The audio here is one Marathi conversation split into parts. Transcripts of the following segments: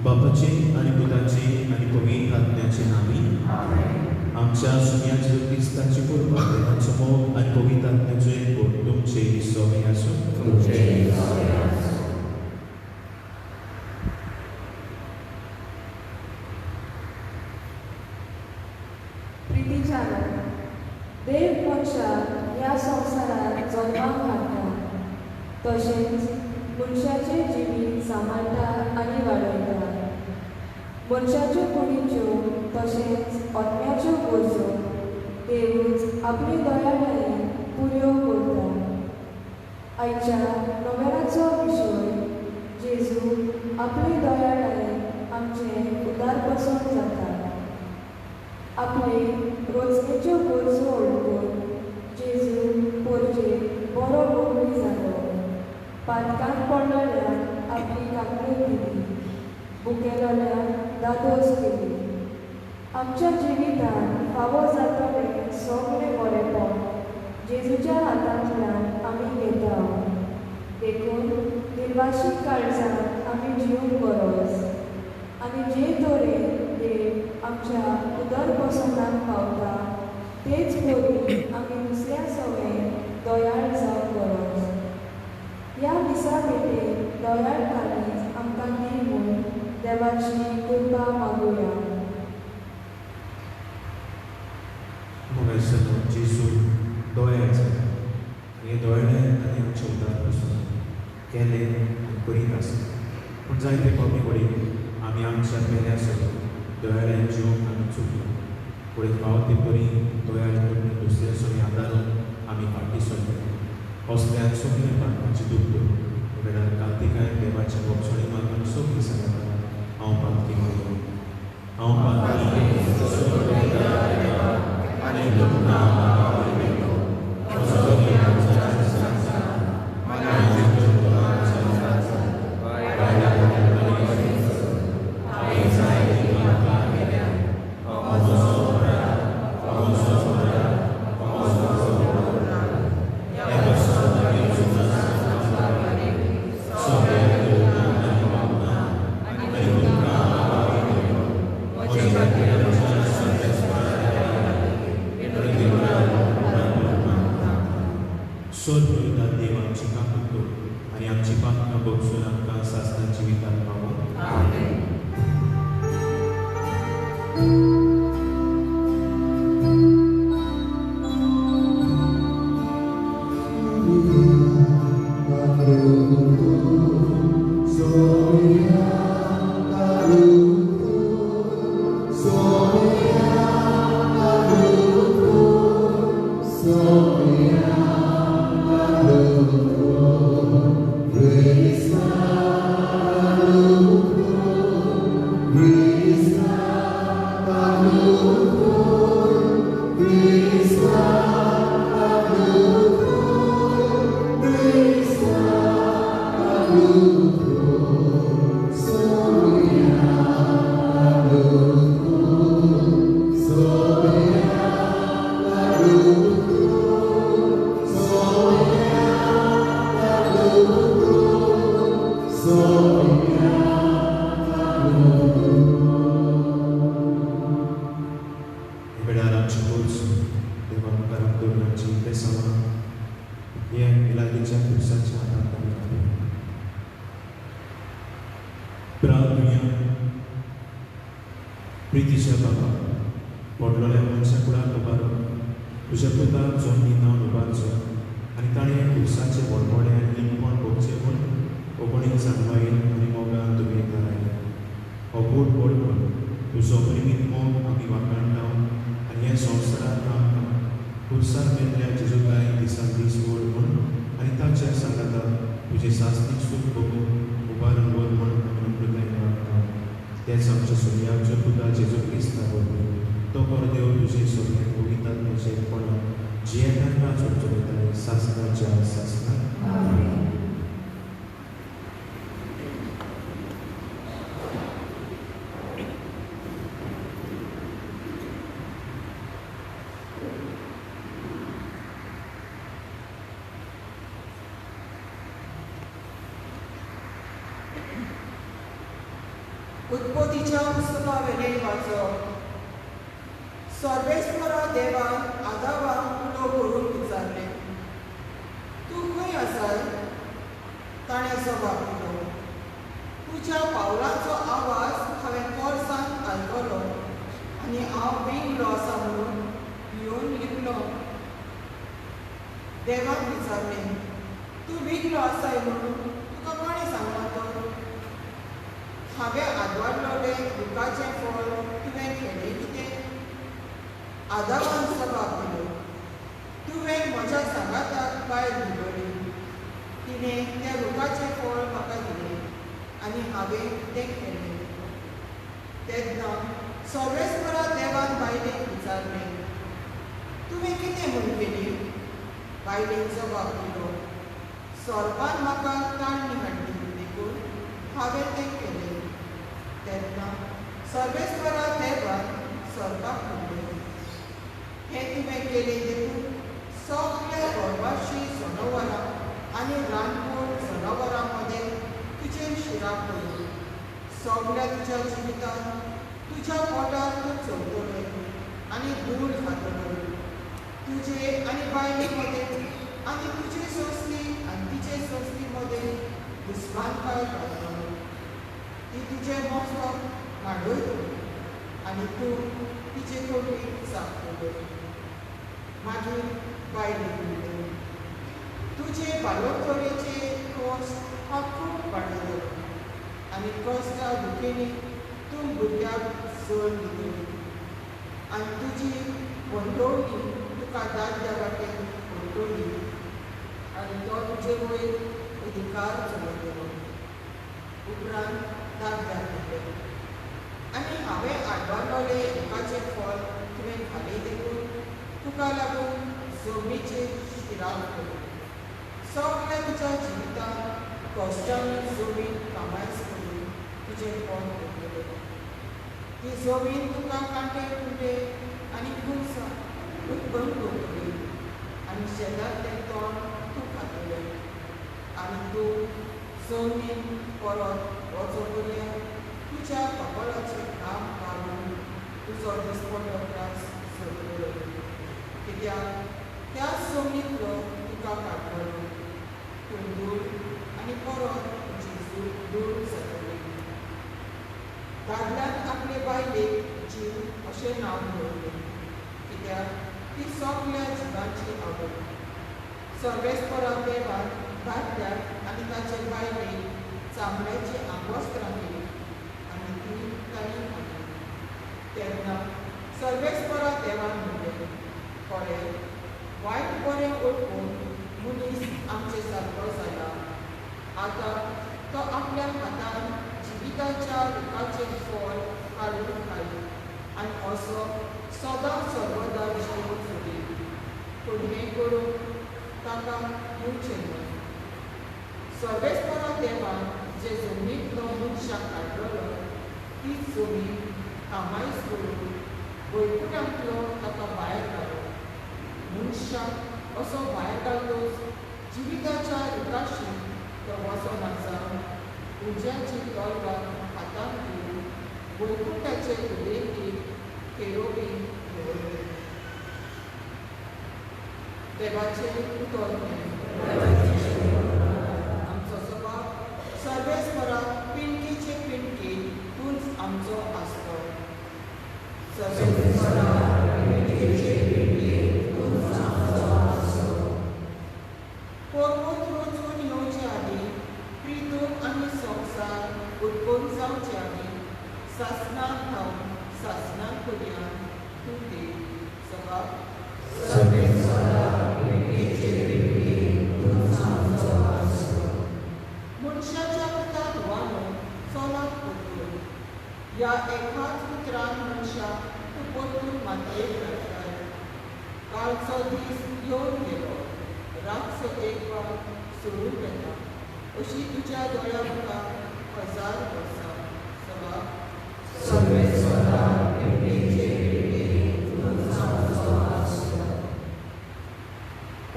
बापाचे आणि पुताचे आणि पवित्र आत्म्याचे नावे आमच्या सुन्याचे क्रिस्ताची कृपा देवाचो मोग आणि पवित्र आत्म्याचे गुण तुमचे सोबे आसूं. प्रितीच्यान देव मनशाक ह्या संवसारात जल्माक हाडटा, तशेंच मनशाचे जिवीत सांबाळटा आनी वाडयता. मनशाच्यो कुडीच्यो तशेंच आत्म्याच्यो गरजो देवूच आपली दयाळायेन पुऱ्यो करता. आयच्या नोवेलाचो विशय जेजू आपली दयाळायेन आमचें उदारपासून जाता. आपले रोजकेच्यो गरजो ओळखून जेजू पोरचेर बरो बोगळी जालो. पातकांत पडलेल्यांक आपली काकूळ दिली, भुकेलेल्यांक दादोस केली. आमच्या जिवितांत फावो जातलें सगळें बरेंपण जेजूच्या हातांतल्यान आमी घेता. देखून निर्वाशीक काळजांत आमी जिवंक गरज आनी जे तरेन देव आमच्या उदरपसंदाक पावता तेच परी आमी दुसऱ्या सवें दयाळ जावंक गरज. ह्या दिसा भेटेन दयाळपणांत आमकां दी म्हूण देवाची कृपा मागुया. मोगायसर जेजू दोळ्याचो हे दोळ्यान आनी आमच्या उदरापासून केले आनी करीत आसा. पूण जायते कमी कडेन आमी आमच्या पेल्या सगळं दोळ्यान जिवंक आमी चुकलो. फुडें पावते परी दोळ्यान कडल्यान दुसऱ्या सगळें आदारून आमी फाटीं सरले. असल्यान सगळें पाटपाचें दूख दवरून वेळार कार्तिकाय देवाच्या वचणी मागून सगळीं सांगता हांव पालखी मागून हांव पालखी आनी लग्ना सोद पळयता देव आमची काकूळ करूं आनी आमची पातकां बगसून आमकां सासणाच्या जिवितांत पावो. Krishna वर्स देवा करम दोनाची ते समा हे मिलादीच्या दिवसाच्या हातात आमी प्रार्थना प्रितीच्या बाबा पडलेल्या मनशा कुळाक उबारून तुज्या पुताक जोडणी नांव उबारचो आनी ताणें दिवसाचे व्हडव्हडे आनी लिंपण भोगचें म्हूण कोंकणी सांगवायेन आनी मोगान तुमी थारायलें हो बूट बोडून तुजो प्रेमीत मोग आमी वाखाणटा आनी ह्या संवसारांत आमकां खुर्सार मेल्ल्या जेजूकाय दिसान दीस व्हड म्हूण आनी ताच्या सांगाता तुजें सासणीक सूख बघून उबारून व्हर म्हूण आमी नम्रतायेन मागता तेच आमच्या सोयऱ्याच्या पुता जेजू क्रिस्ता वरवीं तो परदेव तुजे सगळे पवित्रात्म्याचे कोणा जियेनांना चोचोयताय सासणाच्या सासणाक उत्पत्तीच्या पुस्तकावेलें वाचप सर्वेस्परा देवान आदामाक उलो करून विचारलें तूं खंय आसाय ताणें जबाब दिलो तुज्या पावलांचो आवाज हांवें कोर्सांत आयकलो आनी हांव विंगलो आसा म्हणून येवन लिपलो देवान विचारलें तूं विंगलो आसाय म्हणून तुका कोणें सांगला तो हांवें आदवाडलोलें दुखाचें फळ तुवें खेळ्ळें कितें आदामान जबाब दिलो तुवें म्हज्या सांगाताक भायर धुडोली तिणें त्या रुखाचें फळ म्हाका दिलें आनी हांवें तें खेळ्ळें तेन्ना सर्वेस्परा देवान बायलेक विचारलें तुवें कितें म्हूण केली बायलेन जबाब दिलो सर्पान म्हाका काण्णी हाडली देखून हांवें तें केलें तेन्ना सर्वेस्परा देवान सर्पाक म्हणलें हें तुवें केलें देखून सगळ्या गर्भाशी जनावरां आनी रानवट जनावरां मदें तुजें शिराक पडली सगळ्या तुज्या जिवितांत तुज्या पोटार तूं चवतलें आनी धूळ खातलो तुजे आनी बायले मदें आनी तुजे सोंसती आनी तिचे सोंसती मदें दुस्मानकाय घालतलो ती तुजें मस्तक माडयतली आनी तूं तिचे कोटीक चापतलो मागीर बायले म्हणलें तुजे बालोतरेचे कश्ट हांव खूब वाडयतलो आनी कश्टा दुखेनी तूं भुरग्याक जड दितली आनी तुजी वंटोवणी तुका दादल्या वाटेन वंटोवली आनी तो तुजे वयर अधिकार चलयतलो उपरांत दादल्याक म्हणलें आनी हांवें आडवाडलोलें दुखाचें फळ तुवें खालें देखून तुका लागून जमनीचेर शिराक पडली सगळ्या तुज्या जिवितांत कश्टांनी जमीन कामायच करून तुजें पोट भरतलें ती जमीन तुका कांटे कुंटे आनी खुबसां उत्पन्न करतली आनी शेतांतलें तण तूं खातलें आनी तूं जमनीन परत वचपर्यंत तुज्या कपलाचें काम काडून तुजो दिसपट्टो त्रास सोडटलो कित्याक त्या जमनींतलो तुका काडटलो पूण धूळ आनी परत तुजी धूळ जातली दादल्यान आपले बायलेक जीव अशें नांव दवरलें कित्याक ती सगळ्या जिवांची आवड सर्वेस्परा देवान दादल्याक आनी ताचे बायलेक चामड्याची आंगवस्त्रां केली आनी ती तांणी खाली तेन्ना सर्वेस्परा देवान म्हणलें खरें वायट बरें ओळखून मनीस आमचे सारको जाला आतां तो आपल्या हातान जिविताच्या रुखाचें फळ काडून खाली आनी असो सदां सर्वदा जीव फुडी पूण हें करून ताका येवचें न्हय सर्वेस्परा देवान जे जमनींतलो मनशाक काडलेलो तीच जमीन कामायज करून वैकुंठांतलो ताका भायर काडलो मनशाक असो भायर काडलोच जिविताच्या रुखाशी तो वचोन आसा उज्याची तलवार हातांत घेवन वैकुंठाचे कुडींत केरोबी दवरले देवाचे उतर आमचो स्वभाव सर्वेस्पराक पिणकेचे पिणकी तूंच आमचो आसलो. पोरबोत रचून येवचे आदी प्रितून आनी संवसार उद्भव जावचे आदी सासणाक खावन सासणाक करुया तूं दे. स्वभाव मनशाच्या पुताक वानो चोलाक परतून ह्या एकाच पुत्रान मनशाक तूं परतून मातयेक घातलाय. कालचो दीस येवन गेलो, रातचो एक वार सोडून येता अशी तुज्या दोळ्या मुखार 1000 वर्सां. स्वभाव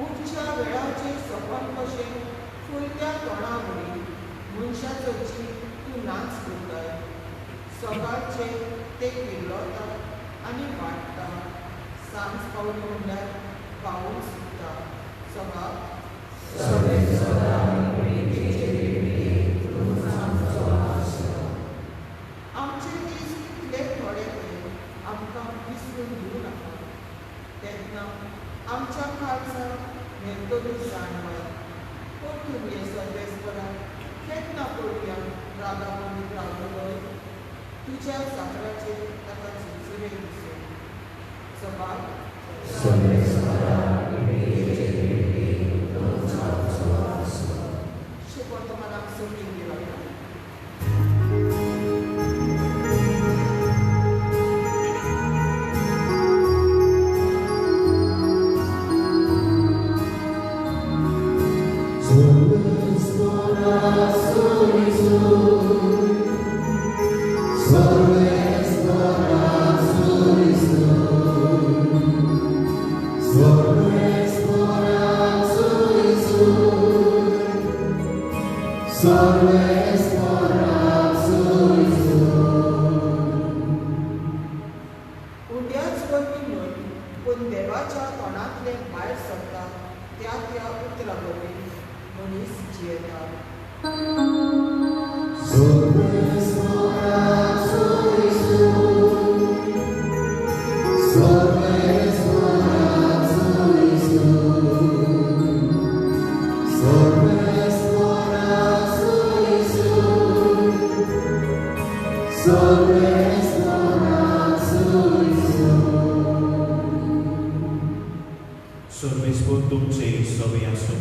उठच्या वेळाचे सोपन कशें फुलत्या तोंडावळी मनशाचो जीव तूं नाच करताय. सकाळचे ते किल्लोता आनी वाडटा, सांज पावली म्हणल्यार पावून सुट्टा. स्वभाव आमचे दीस कितले थोडे ते आमकां विसरून दिवं नाका. तेन्ना आमच्या काळजाक मेलतली जाणवाय. परतून ये सर्वेस्परा केन्ना पळोवया रागावून रावलोय तुज्या साकराचेर ताका झुजरे दिसून. स्वभाव शुभवर्तमानाक सोडून गेला. उड्याच वरवीं न्हय पूण देवाच्या तोंडांतले भायर सरता त्या त्या उतरा वरवीं मनीस जियेता. Sorvespo तुमचे सवे आसूं.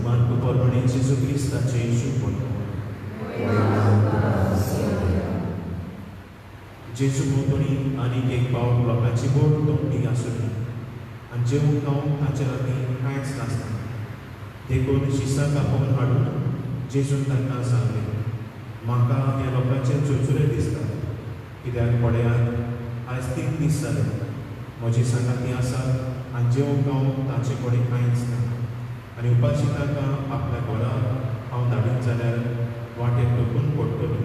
मार्क परमणे जेजू क्रिस्ताचे शुभ. जेजू भोंवतणी आनीक एक पावट लोकांची बोट तोंडी आसुनी आनी जेवून खावंक ताचे लागीं कांयच नासता. देखून शिसा कापोवन हाडून जेजून तांकां सांगलें, म्हाका ह्या लोकांचे चुरचुरे दिसता, कित्याक पळयात आयज 3 दीस जाले म्हजी सांगाती आसात आनी जेवून खावंक तांचे कडेन कांयच ना. आनी उपाशी तांकां आपल्या घरा हांव धाडीत जाल्यार वाटेर टोकून पडटली.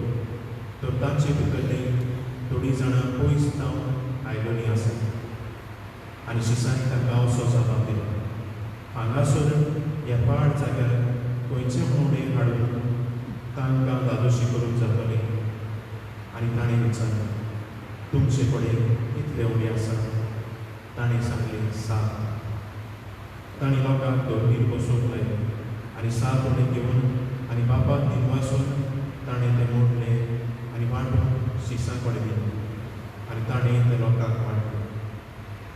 तर तांचे भितरली थोडीं जाणां पयस जावन आयलोलीं आसात. आनी शिसांनी तांकां असो जबाब दिलो, हांगासर ह्या पाड जाग्यार खंयचे मोडे हाडून तांकां दादोशी करूंक जातली. आनी ताणें विचारलें, तुमचे कडेन कितले उडे आसा? ताणें सांगलें 7. ताणें लोकांक दोरगेर बसोवंक लायलें आनी 7 उडे घेवन आनी बापाक दिनवासून ताणें ते मोडले आनी वांटून शिसां कडेन दिले. आनी ताणें ते लोकांक वांटले.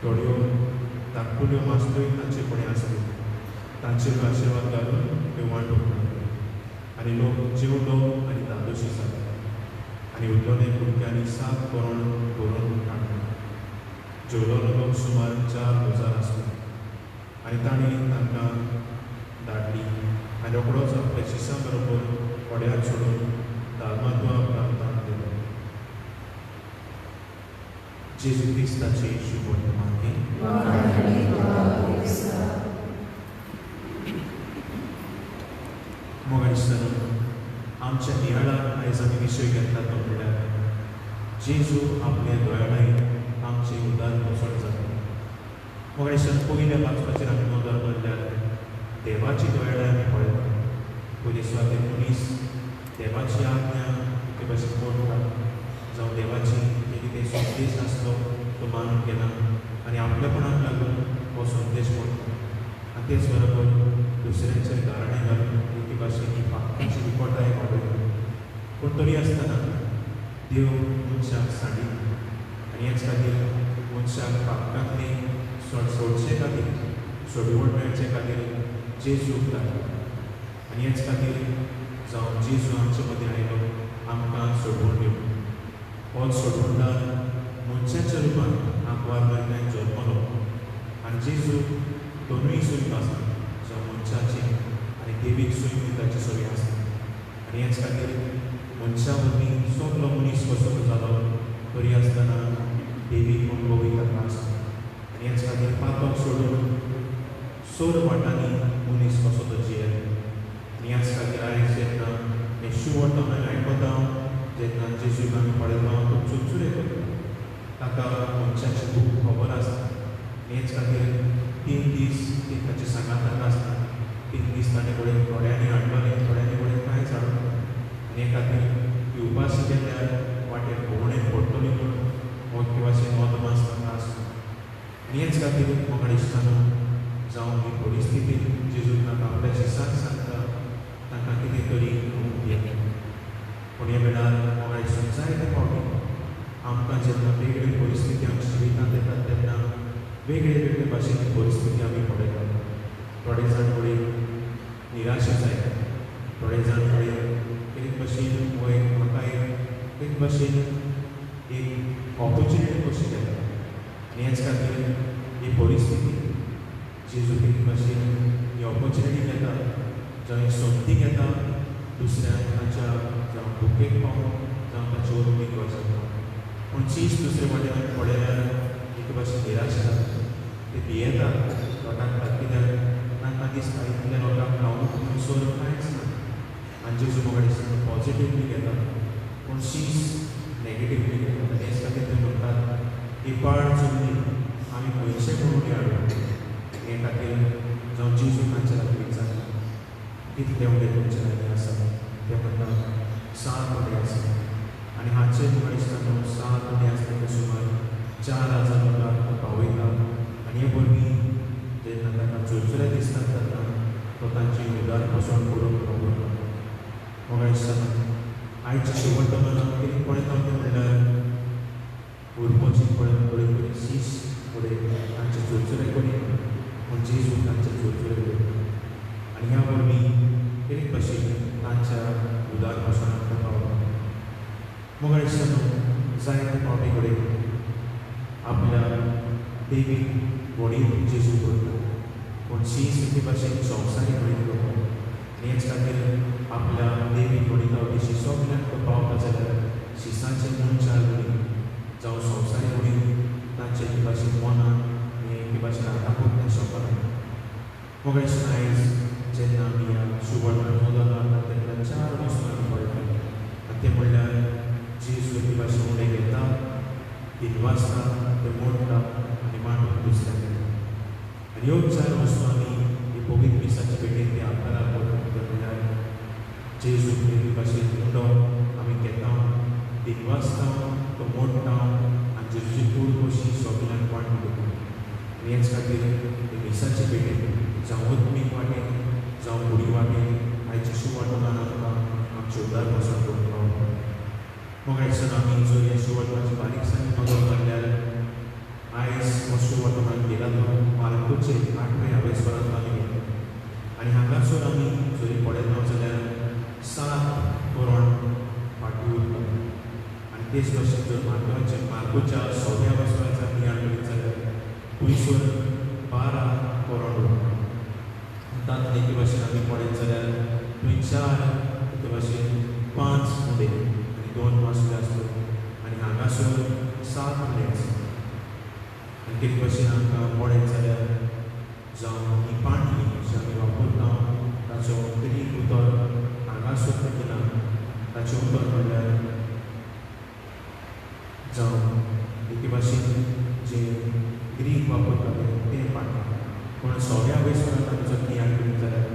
थोड्यो धाकटुल्यो मास्तूय तांचे कडेन आसल्यो. तांचेर आशिर्वाद घालून त्यो वांटूंक लागले. आनी लोक जेवलो आनी दादोशी जाले. आनी उरलोले भुरग्यांनी 7 करोड भरून हाडले. जेवलोलो लोक सुमार 4000 आसले. आनी ताणें तांकां धाडली आनी रोखडोच आपल्या शिसां बरोबर ओड्यार सोडून दालमातवा प्रांतांत गेलो. जेजू क्रिस्ताचे शुभ वर्तमान. मोगा दिसतना आमच्या नियाळाक आयज आमी विशय घेतला तो म्हणल्यार जेजू आपल्या दोळ्यान आमचे उदार कोसळ जाता. मोगायशन पयल्या वाचपाचेर आमी नदर म्हणल्यार देवाची दोळ्यां आमी पळयता. पयली सुवातेर मनीस देवाची आज्ञा ते भाशेन मोडटा, जावं देवाची जे कितें संदेश आसलो तो मानून घेना आनी आपलेपणाक लागून हो संदेश मोडटा. आनी तेच बरोबर दुसऱ्यांचेर गाराणें घालून एके भाशेन ही पापाची विपटाय वाडयता. पूण तरी आसतना देव मनशाक सांडिल्लो आनी हेच खातीर मनशाक पापकांतली सोडचे खातीर सोडवण मेळचे खातीर जेजूक धाडलो. आनी हेच खातीर जावं जेजू आमचे मदीं आयलो आमकां सोडवण दिवंक. हो सोडवणदार मनशाच्या रुपान आंकवार बायलांत जल्मलो आनी जेजू दोनूय सूय आसा, जावं मनशाची आनी देवीक सूय ताची सोय आसा. आनी हेच खातीर मनशा मदीं सगलो मनीस कसो जालो तरी आसतना देवीक मनभवी ताका आसा. आनी हेच खातीर पापाक सोडून सोर वाटांनी मनीस कसो तो जियेलो. आनी ह्याच खातीर आयज जेन्ना हे शुवट आमी आयकता, जेन्ना जेजूक आमी पळयता तो चुरचुरे करता, ताका मनशाची खूब खबर आसता. हेच खातीर 3 दीस ती ताची सांगाताक आसता. 3 दीस ताणें कडेन थोड्यांनी हाडलोलें, थोड्यांनी कडेन कांयच हाडूंक ना. आनी हे खातीर उपास केल्यार वाटेर भोंवडेक पडटली म्हणून हो ते भाशेन अदमास ताका आसता. आनी हेच खातीर म्हाका दिसता जावं ही परिस्थिती जेजून ताका आपल्या शिसाक सांगता ताका कितें तरी दिता. पूण ह्या वेळार म्हाका दिसता जायते फावटी आमकां जेन्ना वेगळी परिस्थिती आमच्या जिवितांत येतात तेन्ना वेगळे वेगळे भाशेची परिस्थिती आमी पळयता. थोडे जाण कडेन निराशा जायता, थोडे जाण कडेन एक भाशेन हो एक म्हाका एक भाशेन एक ऑपॉर्च्युनिटी कशी येता. आनी हेच खातीर ही परिस्थिती जेजू एक भाशेन ही ऑपॉर्च्युनिटी घेता, जावं एक संदी घेता दुसऱ्याक ताच्या जावं दुखेक पावून जावं ताचे उर्मीक वचता. पूण चीज दुसरे वाटेन आमी पळयल्यार एक भाशेन निराश जाता, ते भियेता लोकांक कित्याक तांकां दिसता इतल्या लोकांक हांव सोर कांयच ना. आनी जेजू म्हाका दिसता पॉजिटिवली घेता पूण चीज नेगेटिवली घेता. आनी हेच खातीर ते म्हणटात ही पाड चुकली आमी पयशे म्हणून हाडूं. हे खातीर जावं जेजू तांच्या लागीं विचारता कितले उडे तुमचे लागीं आसा. ते म्हणटात 7 उडे आसा. आनी हाचे म्हाका दिसता 7 उडे आसता ते सुमार 4000 लोकांक पावयता. आनी हे भुरगीं जेन्ना ताका चुरचुरे दिसतात तेन्ना तो तांची उदार पसण करून दवरता. म्हाका दिसता आयच्या शेवट मनाक कितें पळयता तें म्हणल्यार उरपाची पळय थोडी थोडी शीश फुडें तांचे चुरचुरे करीत पूण जेजू तांचे चुरचुरे करता. आनी ह्या वरवीं एक भाशेन तांच्या उदार पसणाक पावता. म्हाका दिसता जायते फावटी कडेन आपल्या देवीक व्हडीत जेजू करता पूण शीस एके भाशेन संवसारी व्हडीत करता. आनी हेच खातीर आपल्या देवीक व्हडीता अशी सगळ्यांक तो पावता जाल्यार शिसाचे मनशार व्हडीत जावं संवसारी व्हडीत तांचे एके भाशेन मनान आनी एके भाशेन आतां तें सोंपना. म्हाका दिसता आयज जेन्ना आमी ह्या शुवटान नदर घालता तेन्ना 4 वस्तू आमी पळयता. आनी ते म्हणल्यार जेजू एके भाशेन उणें घेता, दिनवासता, ते मोडटा आनी मांडून दुसऱ्याक दिता. आनी ह्यो 4 वस्तू आमी ही पवित्र मिसाच्या भेटेन ते आकाराक करता. ते म्हणल्यार जेजू एके भाशेन उणो आमी घेता, दिनवासता तो मोडटा आनी जेजूची कूड कशी सगळ्यांक वांटून दिता. आनी हेच खातीर हे मिसाचे भेटेन जावं उत्मीक वाटेन जावं फुडी वाटेन आयच्या शुवटान आमकां आमचे उदार पसण करून पावता. म्हाका दिसता आमी जर ह्या शुवटाची बारीकसाणी नदर घातल्यार आयज हो शुवट आमी गेला तो मार्कोचे 8वें हावेस्वरांत आमी गेला. आनी हांगासर आमी जरी पळयत जाल्यार 7 कोरोण फाटीं उरता. आनी तेच भाशेन जर मार्कोच्या 6व्या हावेस्वराचो आमी याद करीत जाल्यार थंयसर 12 कोरोण उरता. तांत एके भाशेन आमी पळयत जाल्यार थंय 4 एके भाशेन 5 उडे आनी 2 मासले आसतात. आनी हांगासर 7 उडे आसा. आनी ते भाशेन आमकां पळयत जाल्यार जावं ही पांटली जी आमी वापरता ताचो ग्रीक उतर हांगासर दिना. ताचें उतर म्हणल्यार जावं एके भाशेन जे ग्रीक वापरताले ते पाडटा पूण सगळ्या वेळेसराक आमी जर तियात्र केली जाल्यार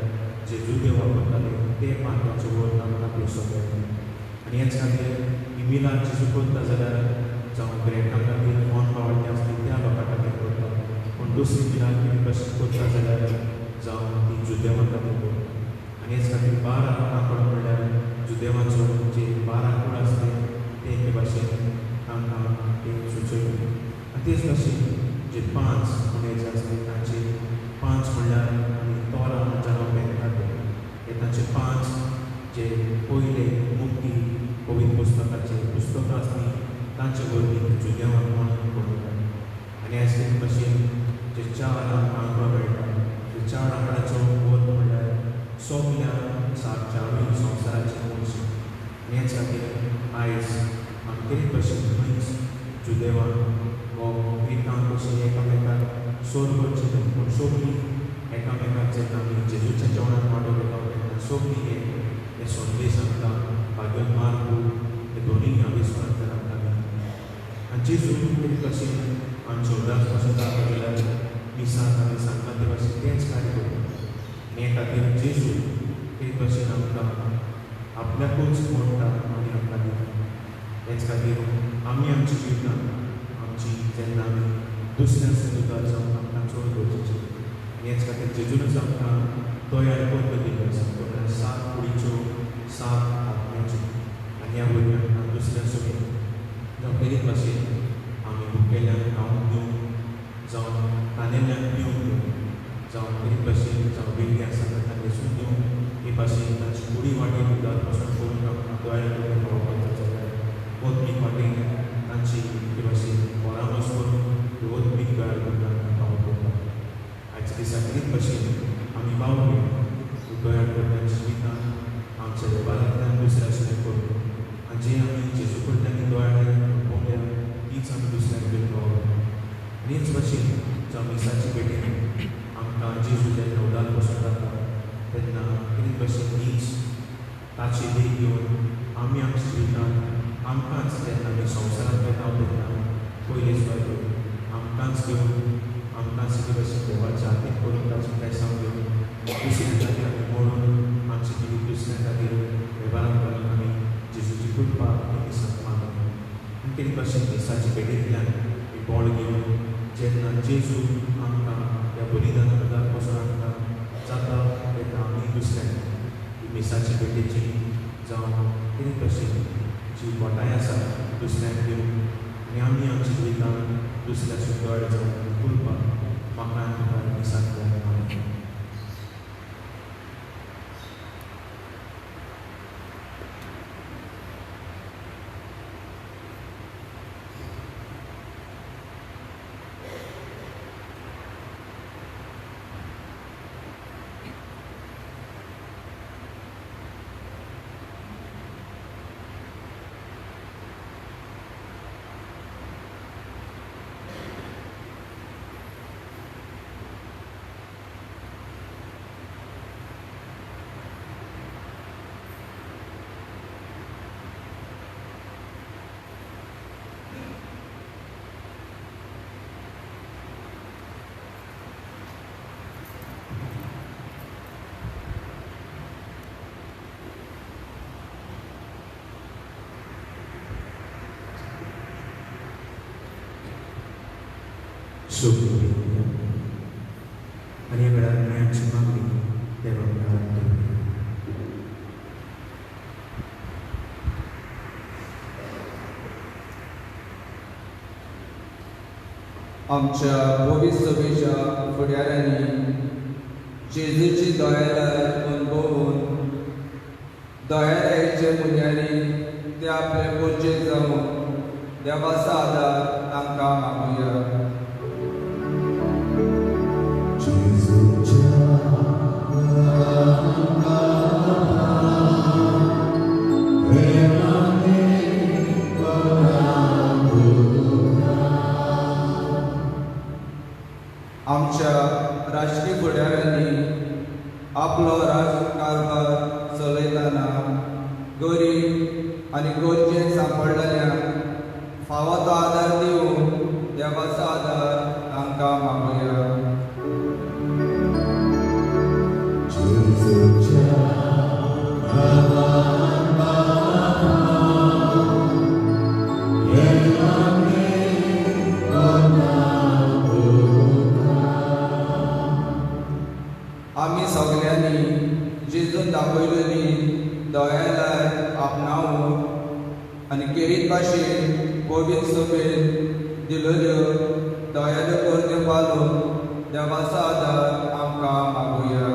जेजू देव वापरताले ते म्हत्वाचे वत आमकां पेसो आनी हेच खातीर इमेलार जेजू करता जाल्यार जावं ग्रेंटा खातीर फोन पावडे आसता त्या लोकां खातीर करता पूण दुसरी मिलार कितें कशें करता जाल्यार जावं ती जुदेवां खातीर करता आनी हेच खातीर 12 आंकडो म्हणल्यार जुदेवांचो जे 12 कूळ आसता ते एके भाशेन तांकां एक सुचयता आनी तेच भाशेन जे 5 कुणे जे आसता तांचे 5 म्हणल्यार आमी तोरां जावं मेळटात हे तांचे 5 जे पयले मुक्ती पवित्र पुस्तकाचे पुस्तकां आसली तांचे वरवीं जुदेवांक म्हणून पळयतात आनी हेच भाशेन जे 4 आंकडो मेळटा ते 4 आंकड्याचो अर्थ म्हणल्यार सगल्या चारूय संवसाराचे मनशां आनी हेच खातीर आयज आमचे भशेन खंयच जुदेवान वो एकांक कशें एकामेकाक सोर करचें न्हू पूण सगळीं एकामेकाक जेन्ना आमी जेजूच्या जेवणाक वांटो घेता तेन्ना सगळीं हे संदेश आमकां भाग्य मार्ग हे दोनूय आविस्वार करताली आनी जेजू कितें कशें आमचे उदास कशें जाता जाल्यार मिसाक आनी संक्रांती भाशेन तेंच कार्य करता आनी हे खातीर जेजू ते भशेन आमकां आपल्याकूच मोडटा आनी आमकां दिता हेच खातीर आमी आमच्या जिवितांत आमची जेन्ना आमी दुसऱ्या सुद्दां जावन आमकां चड गरजेचें आनी हेच खातीर जेजूनच आमकां तयार करून दिल्लो आसा तो म्हळ्यार 7 कुडीच्यो 7 आत्म्याच्यो आनी ह्या वरवीं आमकां दुसऱ्या सुद्दां जावं तेच भाशेन आमी भुकेल्यांक खावंक दिवंक जावं तानेल्यांक पिवंक दिवंक जावं तेच भाशेन जावं भुरगीं आसा तांकां न्हेसून दिवंक हे भाशेन तांची कुडी वाटेन उदक पासून करून आमकां तयार करून खावपाक जाल्यार ओतमीक वाटेन तांची हे भाशेन परामर्श करून ओतमीक तयार करून आमकां खावप करता आयच्या दिसा तेच भाशेन आमी बावले तयार करता जिवितांत आमच्या वेव्हारांतल्यान दुसऱ्या सुद्दां करून आनी जे आमी जेजू कडल्यान तयार पळोवल्या तीच आमी दुसऱ्याक घेवन पावल्या आनी हेच भाशेन जावं मिसाचे भेटेन आमकां जेजू जेन्ना उदार पासून जाता तेन्ना कितें भाशेन हीच ताची देख घेवन आमी आमच्या जिवितांत आमकांच जेन्ना आमी संवसारांत येता तेन्ना पयलेच फावटी आमकांच घेवन आमकांच कितें भाशेन देवाच्या हातीन करून ताचें प्रेसांव घेवन दुसऱ्या खातीर आमी मोडून आमचें जिवीत दुसऱ्या खातीर वेव्हारांत घालून आमी जेजूची कृपा दिसांत मागता आनी कितें भाशेन दिसाचे भेटेंतल्यान एक बोड घेवन जेन्ना जेजू आमकां ह्या बलिदाना उदार पासून आमकां जाता तेन्ना आमी दुसऱ्याक मिसाचे भेटेची जावं कितें भाशेन जी बोटाय आसा दुसऱ्याक दिवंक आनी आमी आमच्या जिवितांत दुसऱ्या सुद्दां जावं कृपा म्हाका तुका मिसाक मागता Subhanallah. Ani benar benar semanggi dewa benar. आमच्या भविष्य सभेच्या फुडाऱ्यांनी जेजूची दयाळाय अनुभवून दयाळायेचे मुन्यारी ते आपले पोरचे जावन देवाचा आदार तांकां मागुया. आमच्या राजकीय फुडाऱ्यांनी आपलो राजकारभार चलयतना गरीब आनी गरजेक सांपडलेल्यांक फावो तो आदार दिवंक देवाचो आदार तांकां मागुया. दोयालाय आपणावूं आनी केरीत भाशेन पवित्र सभेन दिल्ल्यो दोयाल्यो गरज्यो पालून देवाचो आदार आमकां मागुया.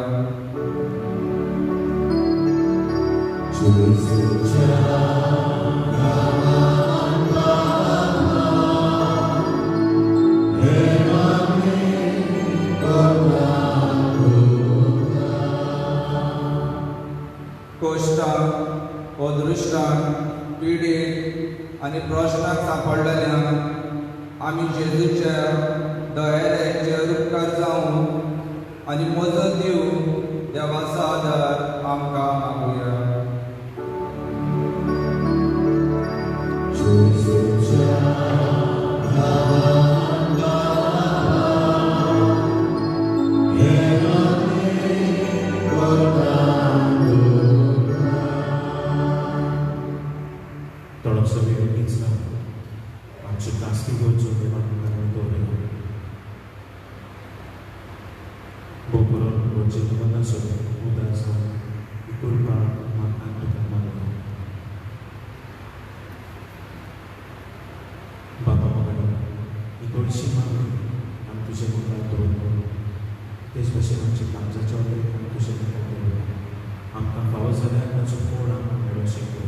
कोश्टाक अदृश्टाक पिडीक आनी प्रश्नाक सांपडलेल्यांक आमी जेजूच्या दयाळ्याचेर उपकार जावं आनी मजत दिवं देवाचो आदार आमकां मागुया. थोडो सगळे रोखीच राव आमची कास्ती घेवच्यो देवान दवरला भोव करून गोंयचे जिवन आसूं उदार जावन ही कृपा म्हाका तुका मागता. बाबा मगडे ही थोडीशी मागणी आमी तुजे मुखार दवरता. तेच भशेन आमची कामजाच्या वटेन आमी तुजे मुखार दवरता. आमकां फावो जाल्यार ताचो फोड आमकां मेळोंक शकता.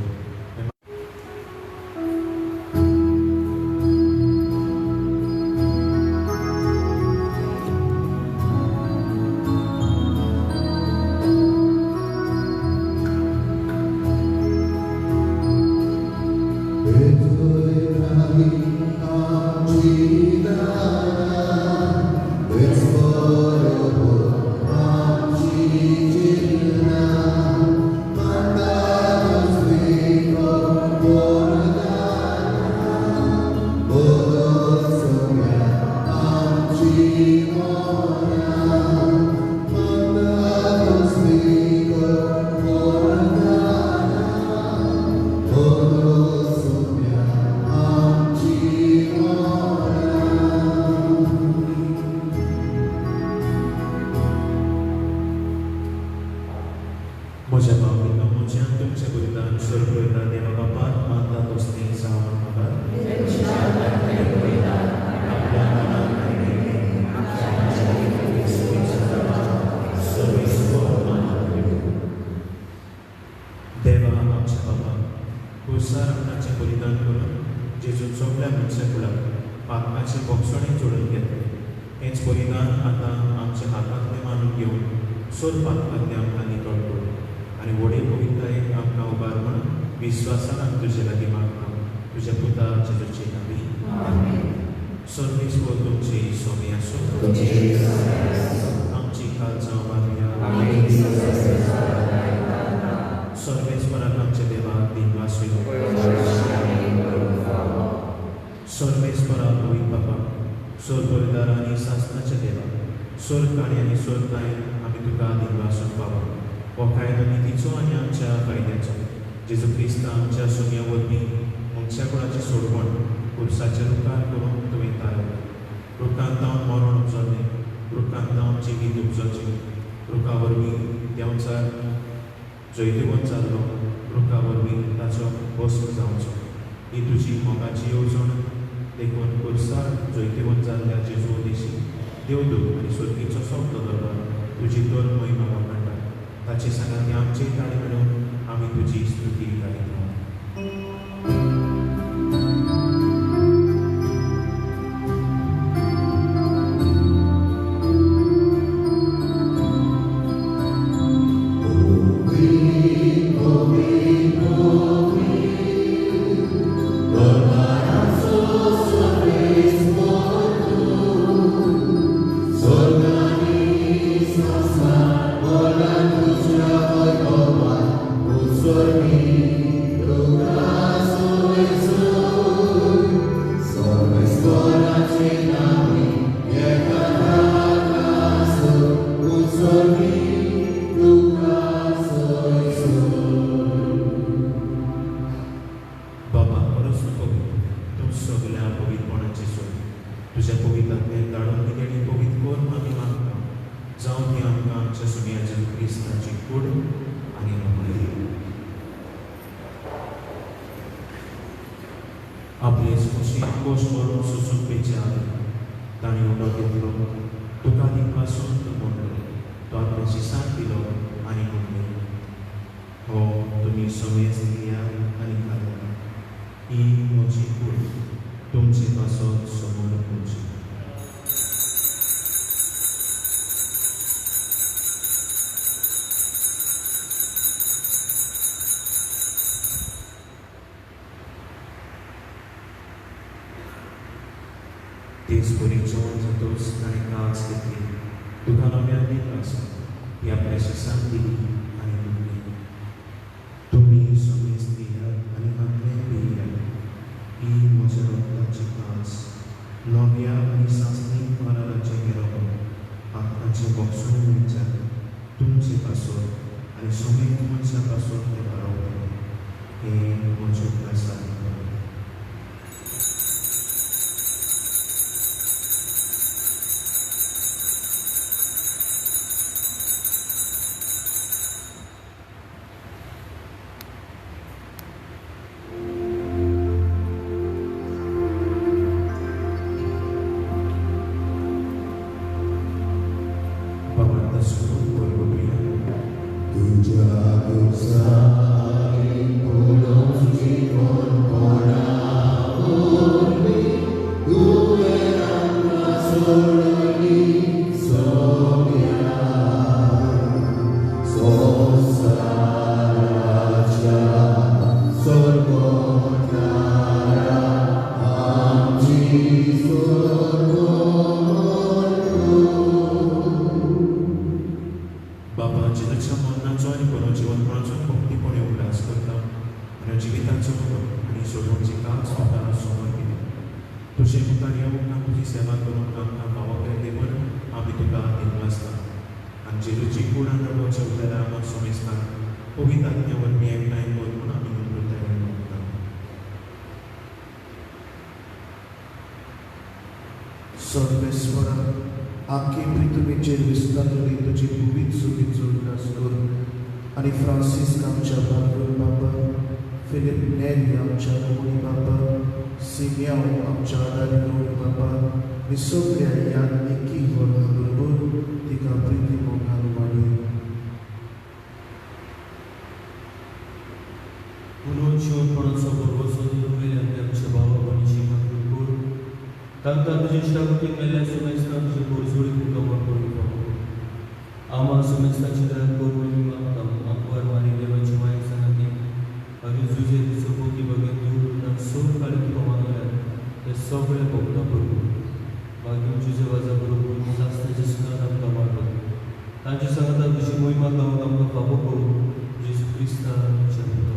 म्हज्या भावनिका म्हज्यान तुमचें बलिदान स्वर्ग वयता देवा बापाक मानता तो स्नेह जावन म्हाका देवा आमच्या बापाक खुर्सार आपणाचें बलिदान करून जेजून सगळ्या मनशां कुळाक पातकाचें बोगसणें जोडून घेतलें. हेंच बलिदान आतां आमच्या हातांतलें मानून घेवन सोर पातकांतलें आमकां नितळ कर आनी व्हडे पवित्रतायेक आमकां उबार म्हणून विश्वासान आमी तुजे लागीं मागता तुज्या पुता जेजूचे नांवान. सर्वेस्वर तुमची सोमी आसूं आमची खालचां मागया. सर्वेस्वराक आमचे देवाक दिनवास सर्वेस्वरा पवित्र बाबा सोर बलिदार आनी सासणाच्या देवा सोर काणी आनी सोर कायन आमी तुका दिनवासून पावा. हो कायदो नितीचो आनी आमच्या फायद्याचो जेजू क्रिस्त आमच्या सुन्या वरवीं मनशा कुळाची सोडवण खुर्साचेर उपकार करून तुवें तारलो. रुखांत जावन मरण उपजलें रुखांत जावन जिवीत उपजोचें रुखा वरवीं देंवचार जैतिवंत जाल्लो रुखा वरवीं ताचो भस्म जावचो. ही तुजी मोगाची येवजण देखून खुर्सार जैतिवंत जाल्ल्या जेजू देशी देवदूत आनी सुर्गीचो सगळो दरबार तुजी तर महिमा वापरता. ताचे सांगाती आमचे ताळे म्हणून आमी तुजी स्तुती गायता. For me, आपलेच खुशी कोश करून सुसून बेचार ताणी उडो घेतलो तुका दिवपासून तो म्हणलो तो आपल्या शिसाक दिलो आनी म्हणले हो तुमी समेज घेया आनी खाया ही म्हजी कूड तुमचे पासून समोर तुमची तेच बरीचों जातूस ताणें काच घेतली तुका नव्यान दिवपासून ही आपल्या शिसाक दिली आनी म्हणली तुमी समेज दियात आनी हातले पियात ही म्हज्या रक्ताची काच नव्या आनी सासणीक मरणाचें गिरोवप आत्माचें बक्षून मेळच्यात तुमचे पासून आनी समेत मनशा पासून तें वाडोवप हे म्हजें उपासान सर्वेश्वरा आख्खे पृथ्वीचेर विस्तारलेली तुजी पवित्र सुबीचो उल्हास कर आनी फ्रांसीस आमच्या बाबूल बाबा फिलिप नेरी आमच्या गोडी बाबा सिमियाव आमच्या आदारी गोडी बाबा आनी सगळ्या ह्या एकी वर्गा बरोबर तिका प्रिती मोगान वाडय उलोवच्योपणाचो बरोबर सोदून मेल्यान आमच्या बाबा मनीशी मागून तांकां तुजे श्रावतीक मेल्ल्या सुमेस्तां तुजे बोरजोडी तुका वापरून आम्हा सुमेस्ताची दया करून मागता आंकवार मारी देवाची माय सांगाती आनी तुजे तिचो पोती बगेन दूर सोड काळकी प्रमाणान ते सगळे भोगता प्रभू मागीर तुजे वाजा बरोबर जास्ताचे सुद्दां आमकां वाडोवन तांचे सांगता तुजी मोहिमा गावून आमकां फावो करून जेजू क्रिस्ता जन्मता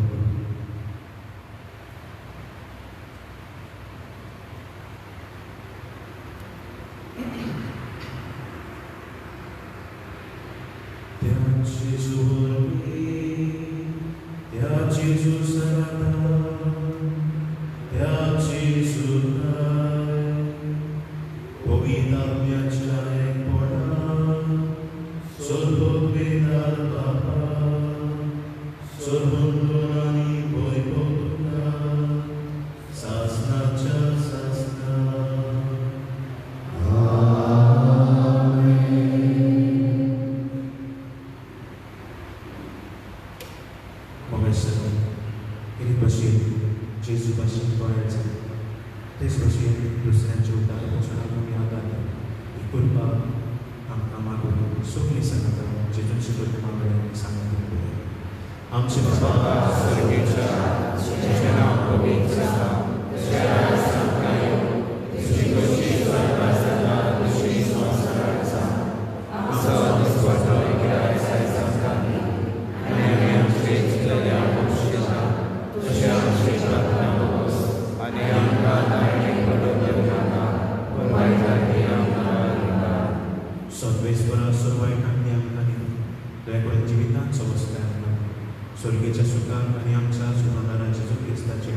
स्वर्गीच्या सुखान आनी आमच्या सुखादाराचे जो क्रिस्ताचे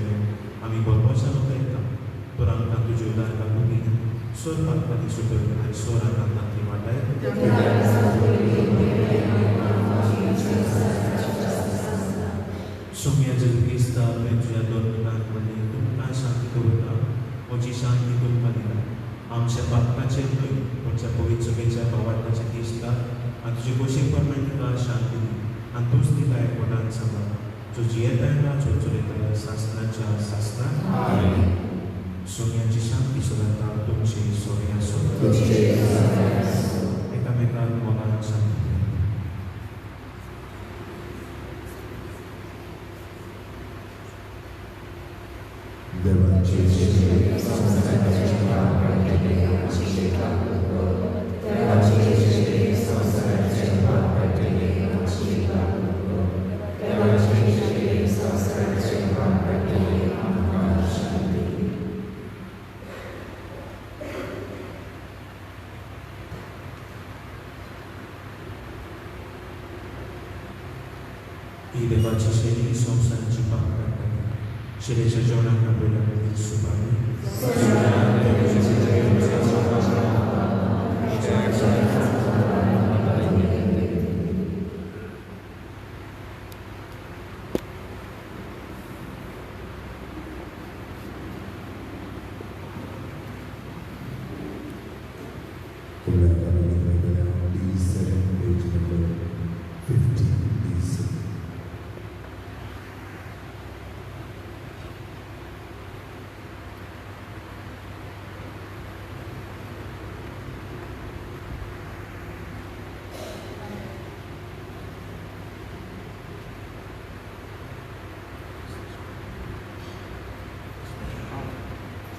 आमी बरोबरच्यान उलयता तर आमकां तुजी उदार काकुती सोर पातपाती सुटय आनी सोर आकांतांतली वाटाय सोम्या जेजू क्रिस्ता आपल्या तुज्या दोन मुखांत तुमकां शांती दवरता म्हजी शांती तुमकां दिला. आमच्या पातकाचेर न्हय पूण पवित्र चुकेच्या भावार्थाचेर दिसता आनी तुजे कुशीक प्रमाणे तिका शांती दी आनी तूंच तिका एकवटान सांबाळ. तुजी येतायना चुरचुरयता सासणाच्या सासणान सोन्याची शांती सदांता तुमची सोय आसूं. एकामेकांक मोगान शांती दिया. ही देवाची शैली संसाराची पाप काढताली. शैलीच्या जेवणाक आपल्याला सुभावी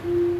Amen.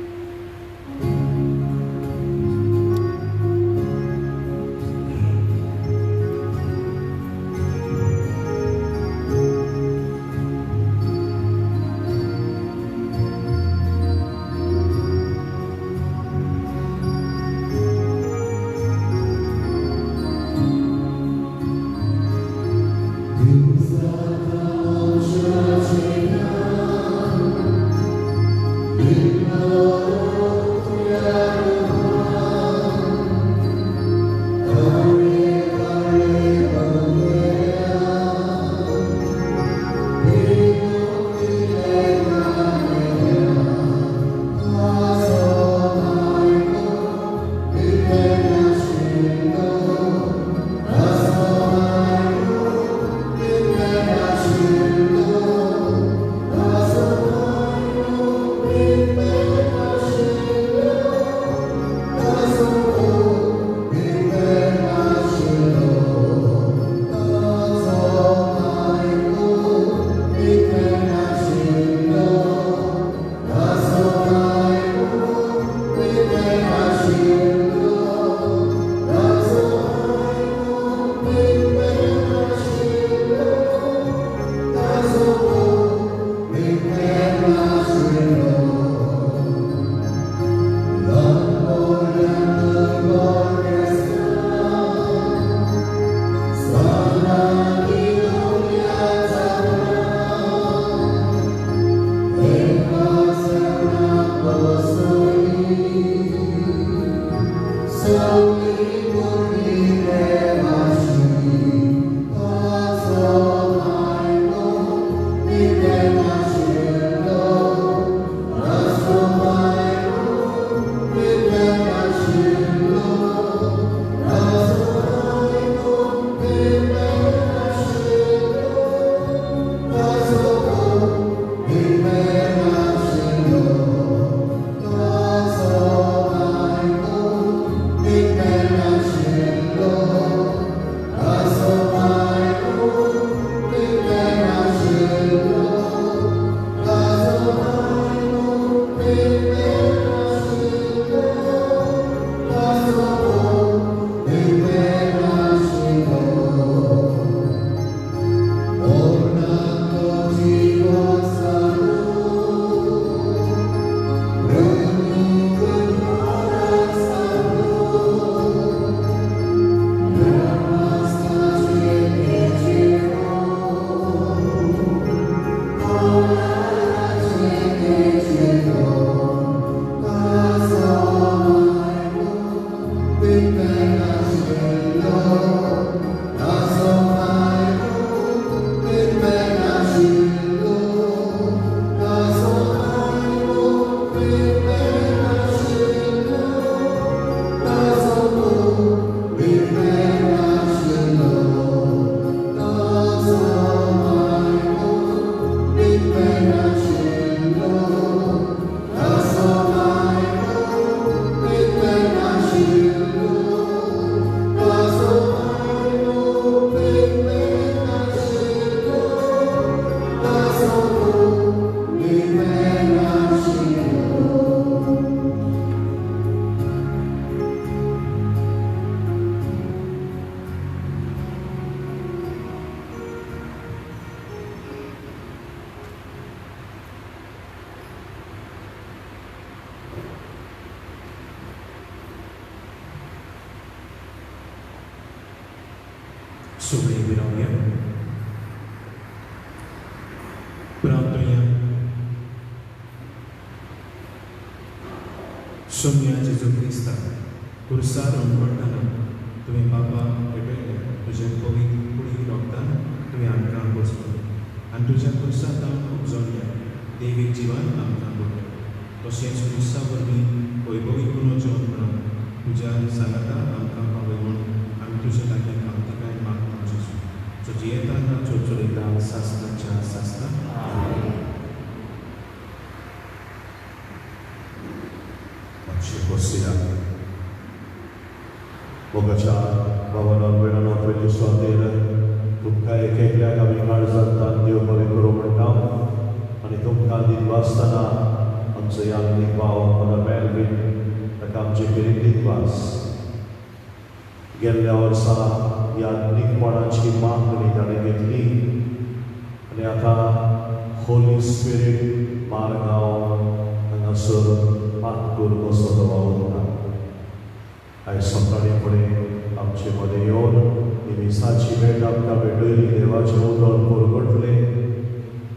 Sugli Vironia, Prantoya, Sonia Jesu Christa, Kursaron Kortana, तुम्ही बाबा भेटले तुझे पवित्र पुढील रक्तान तुम्ही आमकां पोचलो आनी तुज्या कुर्सांतां उपजोल्या देवीक जिवन आमकां भोगलें तशेंच कुर्सा वरवीं वैभवी पुनर्जन्म म्हणून तुज्या सालाता आमकां पावय म्हूण आमी तुजे लागीं कांतिकाय मागता जेजू जो जियेताना चोचोळिता सासणाच्या सासना Ci possiamo. Bogacia, Bavana, Venano, Felisandere, तुमका एक एकल्या आमी काळजांतल्यान देव बरें करूं म्हणटा आनी तुमकां दिनवासतना आमचो याज्ञीक भाव मला मेळवीन ताका आमची बरी दिनवास गेल्ल्या वर्सा याज्ञीकपणाची मागणी ताणें घेतली आनी आतां होली स्पिरीट मारगांव हांगासर पातकूर कसो तो वावुरता आयज सकाळी फुडें आमचे मदें येवन ही मिसाची भेट आमकां भेटयली देवाचें उदक पुरगटलें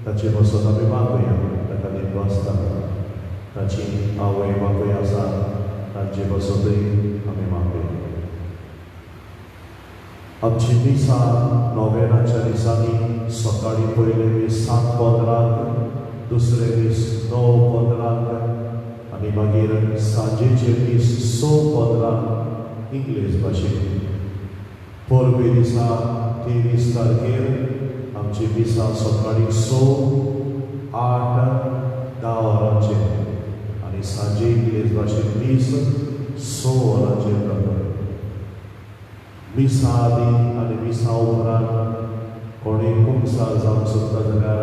ताचे बसत आमी मागुया ताका दिनवासता ताची आवय बापूय आसा तांचे बसतय आमी मागुया आमची मिसा नोवेनाच्या दिसांनी सकाळी पयले मीस 7:15 दुसरे मीस 9:15 आनी मागीर सांजेचे मीस 6:15 इंग्लीश भाशेन परबी दिसा 23 तारखेर आमची मिसा सकाळी 6, 8, 10 वरांचेर आनी सांजे इंग्लीश भाशेन मीस 6 वरांचेर जाता मिसा आदी आनी मिसा उपरांत कोणें कुंगसार जावंक सोदता जाल्यार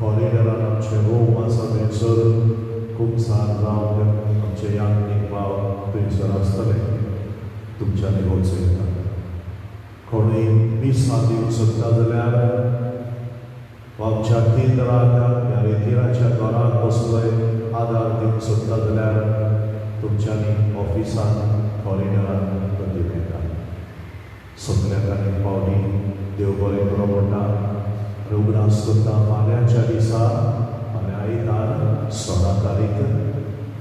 कॉरिडरान आमचे रूम आसा थंयसर कुंगसार जावंक आमचे याज्ञीक भाव थंयसर आसतले तुमच्यांनी वचयता कोणूय मिसा दिवंक सोदता जाल्यार आमच्या केंद्राक ह्या रितीराच्या घरांत बसलोय आदार दिवंक सोदता जाल्यार तुमच्यांनी ऑफिसान कॉरिडरान गर्दी मेळटा सगळ्यांनी पावली देव बरें करूं म्हणटा रुग्णास सुद्धा फाल्यांच्या दिसा फाल्यां आयतार 16 तारीख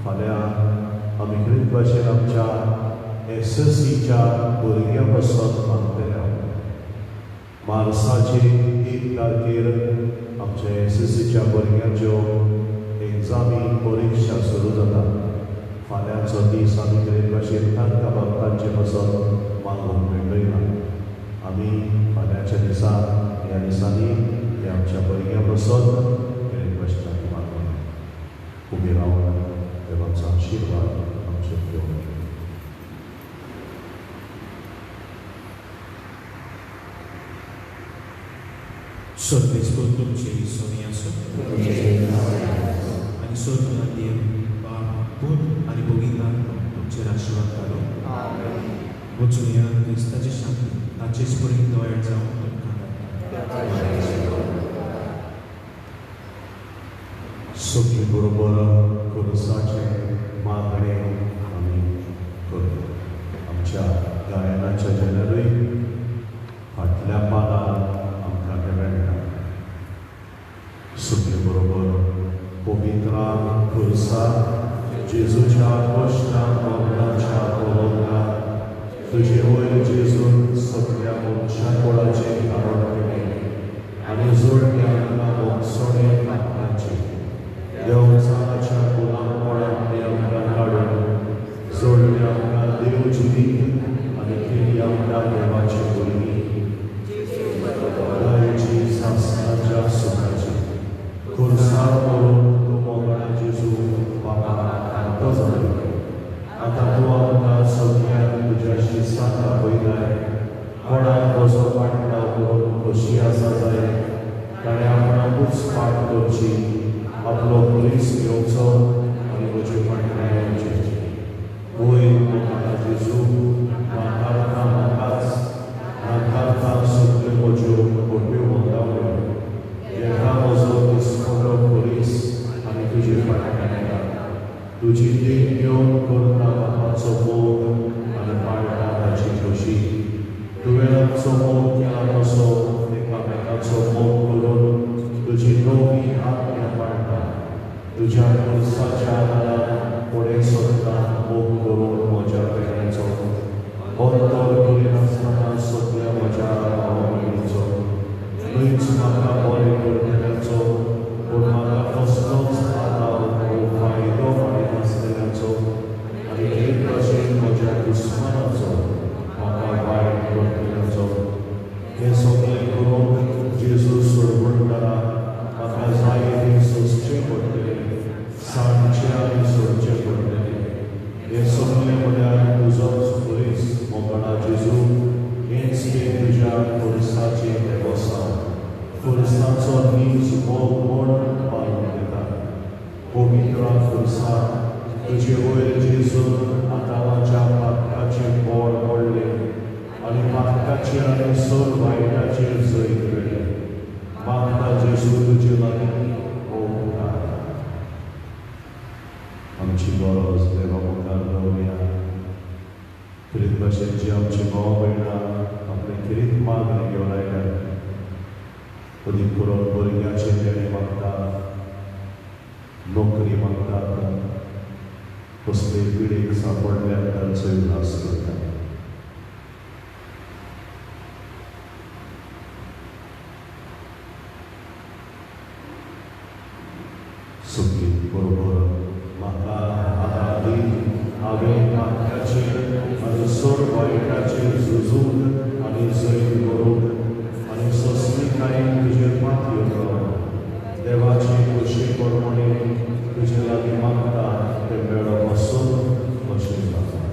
फाल्यां आमी ग्रीक भाशेन आमच्या SSCच्या भुरग्यां बसत मागतले मार्चाचे 1 तारखेर आमच्या SSCच्या भुरग्यांच्यो एग्जामी परिक्षा सुरू जाता फाल्यांचो दीस आमी ग्रीक भाशेन तांकां बाबतांचे बसत मागूंक मेळटना आमी फाल्यांच्या दिसा ह्या दिसांनी ते आमच्या भुरग्यां बसत ग्रीक भाशेन आमी मागून उबी रावन देवाचो आशिर्वाद आमचे घेवन Sorrisco तुमची सोनी आसो आनी सोदना देव बाप पूत आनी पवित्र तुमचेर आशिर्वाद घालो वचूया क्रिस्ताची शांती ताचेच बरी दोळ्यार जावं तुमकां सगळी बरोबर खुर्साचे मागणे आमी करता आमच्या गायनाच्या जनेरूय फाटल्या पानार आमकां ते मेळटा सगळी बरोबर पवित्राक खुर्सा जेजूच्या कश्टांक वखदांच्या पळोवनाक तुजे वयर जेजून सगळ्या मनशां कोणाचें कारण केलें आनी जोडल्या मोगसोणे पातळांची देवचाराच्या गुलामपणांतली आमकां काडून जोडली आमकां देव जिवीत आनी केली आमकां देवाची भुरगीं गायची सासणाच्या सुखाची खुर्सार करून तूं मोगळा जेजू बापाक खातो जालो आतां तूं आमकां सगळ्यांक तुज्या शिसांत आपयलाय कोणाक कसो पाटणाव करून खोशी आसा जाय ताणें आपणाकूच पाट करची आपलो पुलीस घेवचो आनी म्हजे फाटल्यान येवचें वयर मोगळा जेजू नाकारता म्हाकाच नाकारता सगळ्यो म्हज्यो खोट्यो वंदावळ्यो येता म्हजो दिसपटो पुलीस आनी तुजे फाटल्यान येता तुजी देख घेवन करता बापाचो मोग आनी पाळटा ताची खोशी दुवेलांचो मोग केला तसो एकामेकाचो मोग करून तुजी नवी आज्ञा पाळटा तुज्या पुरसाच्या आदारान फुडें सरता मोग करून म्हज्या पेड्याचो अंतर करिनासतना सगळ्या म्हज्या भावा भयणीचो न्हयच म्हाका बरें करतल्याचो पूण म्हाका कसलोच आदार वो फायदो मारिनासतल्याचो आनी एक भशेन म्हज्या दुस्मानाचो म्हाका वायट करतल्याचो हें सगळें करून जेजू सोडवणदारा म्हाका जाय तें सोंसचें पडटलें सांडचें आनी सोडचें पडटलें हें सगळें म्हळ्यार तुजोच पुलीस मोकळा जेजू हेंच तें तुज्या पुरसाचें देवसां पुरसांचो नीज मोग म्हूण पाळून घेता पवित्र पुरसा तुजे वयर जेजून आतांच्या पातकाचें बोड मोडलें आनी पातकाचेर आनी सर वायटाचेर जैत केलें मागता जेजू तुजे लागीं ओंकार आमची गरज देवा मुखार दवरया कितें भशेन जी आमची भाव भयणां आपले कितें मागणी घेवन आयल्यात अदीक करून भुरग्याचें तेणे मागता नोकरी मागतात कसले पिडेक सांपडल्यात तांचो उल्हास करता सगळी बरोबर म्हाका आदार दी हांवें मागपाचेर आनी सर वायटाचेर झुजून आनी जैत करूंक आनी सस्मिकायेन तुजेर मातयो रावप देवाचे खुशी परमणे तुजे लागीं मागता तें मेळप आसूं अशें जाता